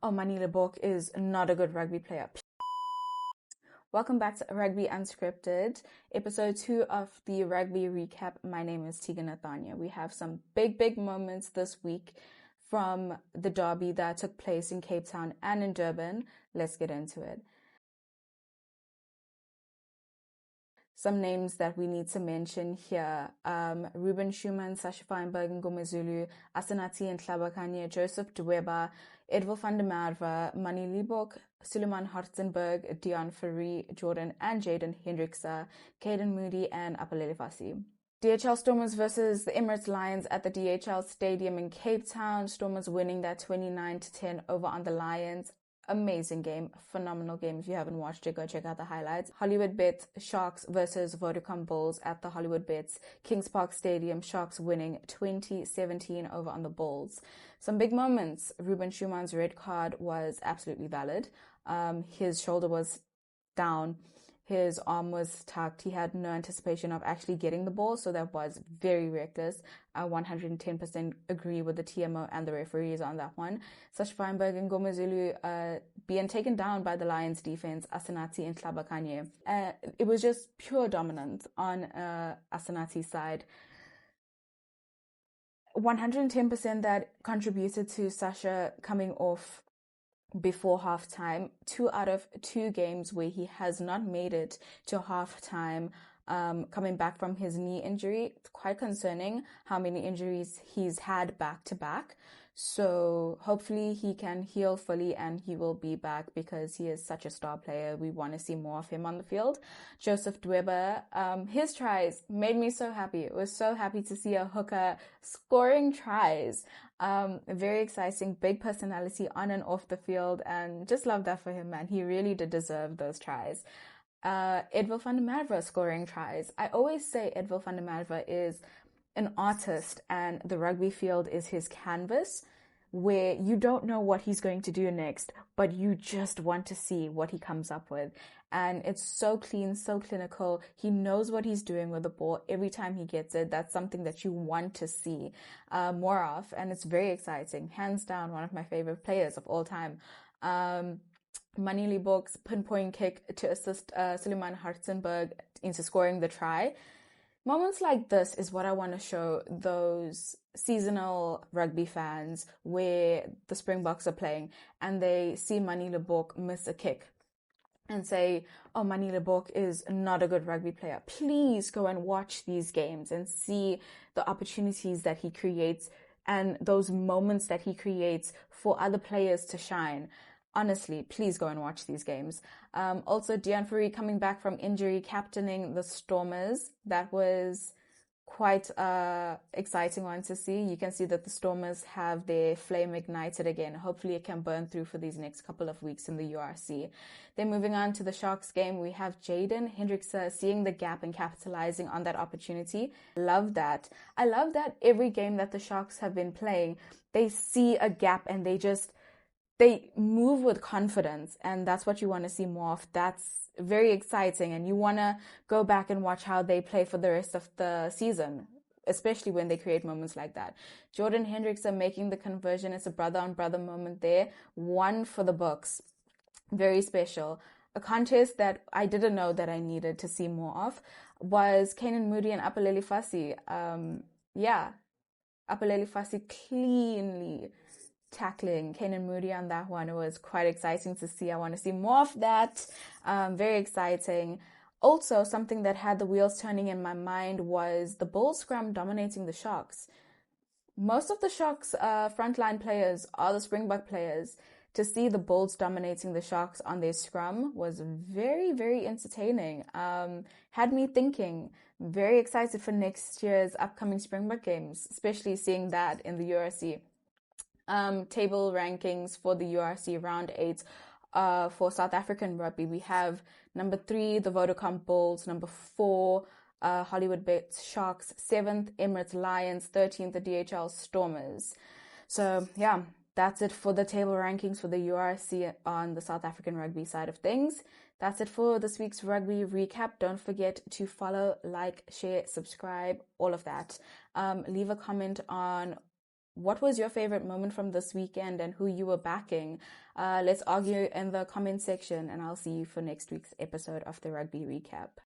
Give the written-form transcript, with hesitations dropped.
oh, Manila Bok is not a good rugby player. Welcome back to Rugby Unscripted, episode 2 of the rugby recap. My name is Tegan Nathania. We have some big moments this week from the derby that took place in Cape Town and in Durban. Let's get into it. Some names that we need to mention here. Ruben Schumann, Sasha Feinberg and Ngomezulu, Asenati and Tlabakanye, Joseph Dweba, Edwil van der Merwe, Manie Liebok, Suleiman Hartzenberg, Dion Fourie, Jordan and Jaden Hendrickse, Caden Moody and Apalele Fassi. DHL Stormers versus the Emirates Lions at the DHL Stadium in Cape Town. Stormers winning that 29-10 over on the Lions. Amazing game, phenomenal game. If you haven't watched it, go check out the highlights. Hollywood Bet Sharks versus Vodacom Bulls at the Hollywood Bets Kings Park Stadium. Sharks winning 20-17 over on the Bulls. Some big moments. Ruben Schumann's red card was absolutely valid. His shoulder was down. His arm was tucked. He had no anticipation of actually getting the ball, so that was very reckless. I 110% agree with the TMO and the referees on that one. Sasha Feinberg and Ngomezulu being taken down by the Lions defense, Asenati and Tlabakanye. It was just pure dominance on Asenati's side. 110% that contributed to Sasha coming off before halftime. 2 out of 2 games where he has not made it to halftime, coming back from his knee injury. It's quite concerning how many injuries he's had back to back. So hopefully he can heal fully and he will be back because he is such a star player. We want to see more of him on the field. Joseph Dweba, his tries made me so happy. I was so happy to see a hooker scoring tries. Very exciting, big personality on and off the field, and just love that for him, man. He really did deserve those tries. Edwil van der Merwe scoring tries. I always say Edwil van der Merwe is an artist and the rugby field is his canvas, where you don't know what he's going to do next, but you just want to see what he comes up with. And it's so clean, so clinical. He knows what he's doing with the ball every time he gets it. That's something that you want to see more of, and it's very exciting. Hands down, one of my favorite players of all time. Manie Liebok's pinpoint kick to assist Suleiman Hartzenberg into scoring the try. Moments like this is what I want to show those seasonal rugby fans where the Springboks are playing and they see Manie Liebok miss a kick and say, oh, Manie Liebok is not a good rugby player. Please go and watch these games and see the opportunities that he creates and those moments that he creates for other players to shine. Honestly, please go and watch these games. Also, Dion Fourie coming back from injury, captaining the Stormers. That was quite exciting one to see. You can see that the Stormers have their flame ignited again. Hopefully it can burn through for these next couple of weeks in the URC. Then moving on to the Sharks game, we have Jaden Hendrickse seeing the gap and capitalizing on that opportunity. Love that. I love that every game that the Sharks have been playing, they see a gap and they move with confidence, and that's what you want to see more of. That's very exciting, and you want to go back and watch how they play for the rest of the season, especially when they create moments like that. Jordan Hendrickse making the conversion. It's a brother-on-brother moment there. One for the books. Very special. A contest that I didn't know that I needed to see more of was Caden Moody and Apalele Fassi. Apalele Fassi cleanly tackling Caden Moody on that one. It was quite exciting to see. I want to see more of that. Very exciting. Also, something that had the wheels turning in my mind was the Bulls scrum dominating the Sharks. Most of the Sharks frontline players are the Springbok players. To see the Bulls dominating the Sharks on their scrum was very entertaining. Had me thinking. Very excited for next year's upcoming Springbok games, especially seeing that in the URC. Table rankings for the URC round 8 for South African rugby. We have number 3, the Vodacom Bulls, number 4, Hollywood Bets Sharks, 7th, Emirates Lions, 13th, the DHL Stormers. So yeah, that's it for the table rankings for the URC on the South African rugby side of things. That's it for this week's rugby recap. Don't forget to follow, like, share, subscribe, all of that. Leave a comment on what was your favorite moment from this weekend and who you were backing? Let's argue in the comment section, and I'll see you for next week's episode of the Rugby Recap.